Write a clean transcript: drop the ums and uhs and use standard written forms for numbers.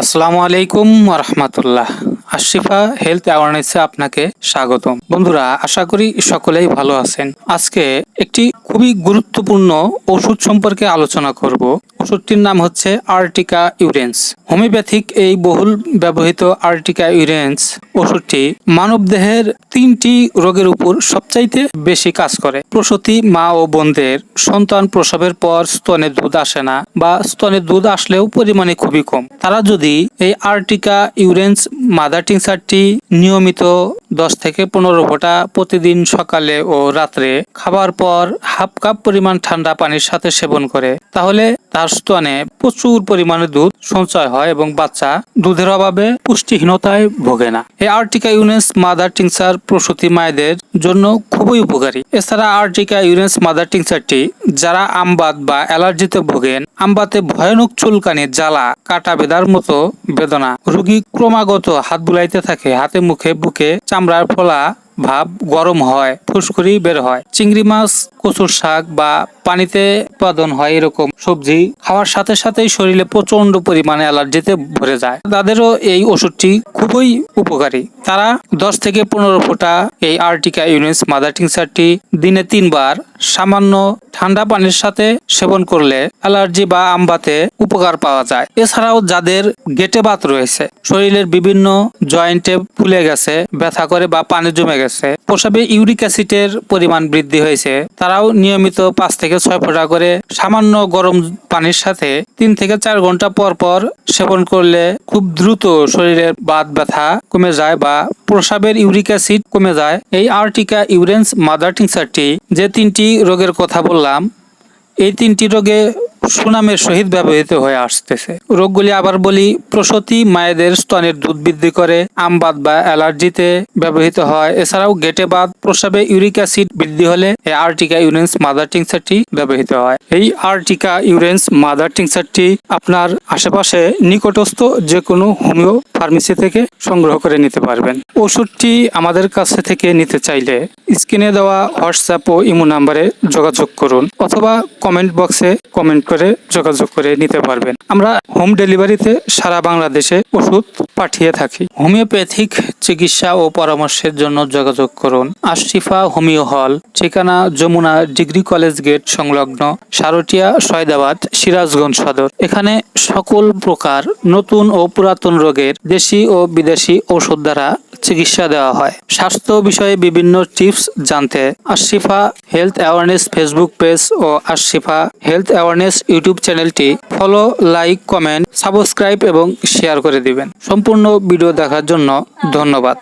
আসসালামু আলাইকুম রাহমাতুল্লাহ। আশিফা হেলথ অ্যাওয়ারনেসে আপনাকে স্বাগতম। বন্ধুরা, আশা করি সকলেই ভালো আছেন। আজকে একটি খুবই গুরুত্বপূর্ণ ওষুধ সম্পর্কে আলোচনা করব। ওষুধটির নাম হচ্ছে আর্টিকা ইউরেন্স। হোমিওপ্যাথিক এই বহুল ব্যবহৃত আর্টিকা ইউরেন্স ওষুধটি মানবদেহের 3টি রোগের উপর সবচাইতে বেশি কাজ করে। প্রসূতি মা ও বোনদের সন্তান প্রসবের পর স্তনে দুধ আসে না বা স্তনে দুধ আসলেও পরিমাণে খুবই কম, তারা যদি এই আর্টিকা ইউরেন্স মাদার টিংচারটি নিয়মিত 10 থেকে 15 ফোঁটা প্রতিদিন সকালে ও রাত্রে খাবার পর হাফ কাপ পরিমাণ ঠান্ডা পানির সাথে সেবন করে, তাহলে তার স্তনে প্রচুর পরিমাণে দুধ সঞ্চয় হয় এবং বাচ্চা দুধের অভাবে পুষ্টিহীনতায় ভোগে না। এই আর্টিকা ইউরেন্স মাদার টিংচার প্রসূতি মায়েদের জন্য খুবই উপকারী। এছাড়া আর্টিকা ইউরেন্স মাদার টিংচারটি যারা আমবাত বা অ্যালার্জিতে ভোগেন, আমবাতে ভয়ানক চুলকানি, জ্বালা, কাটা বেঁধার মতো বেদনা, রোগী ক্রমাগত হাত বুলাইতে থাকে, হাতে মুখে বুকে চামড়ার ফোলা ভাব, গরম হয়, ফুসকুড়ি বের হয়, চিংড়ি মাছ, কচুর শাক বা পানিতে উৎপাদন হয় এরকম সবজি খাওয়ার সাথে সাথেই শরীরে প্রচন্ড পরিমাণে অ্যালার্জিতে ভরে যায়, তাদেরও এই ওষুধটি খুবই উপকারী। তারা 10 থেকে 15 ফোঁটা এই আর্টিকা ইউরেন্স মাদার টিংচারটি দিনে 3 বার সামান্য ঠান্ডা পানির সাথে সেবন করলে অ্যালার্জি বা আমবাতে উপকার পাওয়া যায়। এছাড়াও যাদের গেটে বাত রয়েছে, শরীরের বিভিন্ন জয়েন্টে ফুলে গেছে, ব্যথা করে বা পানি জমে গেছে, প্রস্রাবে ইউরিক অ্যাসিডের পরিমাণ বৃদ্ধি হয়েছে, তারাও নিয়মিত 5 থেকে 6 ফোঁটা করে সামান্য গরম পানির সাথে 3 থেকে 4 ঘন্টা পর পর সেবন করলে খুব দ্রুত শরীরের বাত ব্যথা কমে যায় বা প্রস্রাবের ইউরিক অ্যাসিড কমে যায়। এই আর্টিকা ইউরেন্স মাদার টিংচারটি যে 3টি রোগের কথা বললাম, এই 3টি রোগে সুনামের সহিত ব্যবহৃত হয়ে আসতেছে। রোগগুলি আবার বলি: প্রসূতি মায়েদের স্তনের দুধ বৃদ্ধি করে, আমবাত বা অ্যালার্জিতে ব্যবহৃত হয়। এছাড়াও গেটে বাত, প্রস্রাবে ইউরিক অ্যাসিড বৃদ্ধি হলে এই আর্টিকা ইউরেন্স মাদার টিংচারটি ব্যবহৃত হয়। এই আর্টিকা ইউরেন্স মাদার টিংচারটি আপনার আশেপাশে নিকটস্থ যে কোনো হোমিও ফার্মেসি থেকে সংগ্রহ করে নিতে পারবেন। ওষুধটি আমাদের কাছে থেকে নিতে চাইলে স্ক্রিনে দেওয়া হোয়াটসঅ্যাপ ও ইমো নাম্বারে যোগাযোগ করুন অথবা কমেন্ট বক্সে কমেন্ট করে যোগাযোগ করে নিতে পারবেন। আমরা হোম ডেলিভারিতে সারা বাংলাদেশে ওষুধ পাঠিয়ে থাকি। হোমিওপ্যাথিক চিকিৎসা ও পরামর্শের জন্য যোগাযোগ করুন আশিফা হোমিও হল, ঠিকানা যমুনা ডিগ্রি কলেজ গেট সংলগ্ন, সারটিয়া, সয়দাবাদ, সিরাজগঞ্জ সদর। এখানে সকল প্রকার নতুন ও পুরাতন রোগের দেশি ও বিদেশি ঔষধ দ্বারা চিকিৎসা দেওয়া হয়। স্বাস্থ্য বিষয়ে বিভিন্ন টিপস জানতে Ashifa health awareness Facebook page ও আশিফা হেলথ অ্যাওয়ারনেস ইউটিউব চ্যানেলটি ফলো, লাইক, কমেন্ট, সাবস্ক্রাইব এবং শেয়ার করে দিবেন। সম্পূর্ণ ভিডিও দেখার জন্য ধন্যবাদ।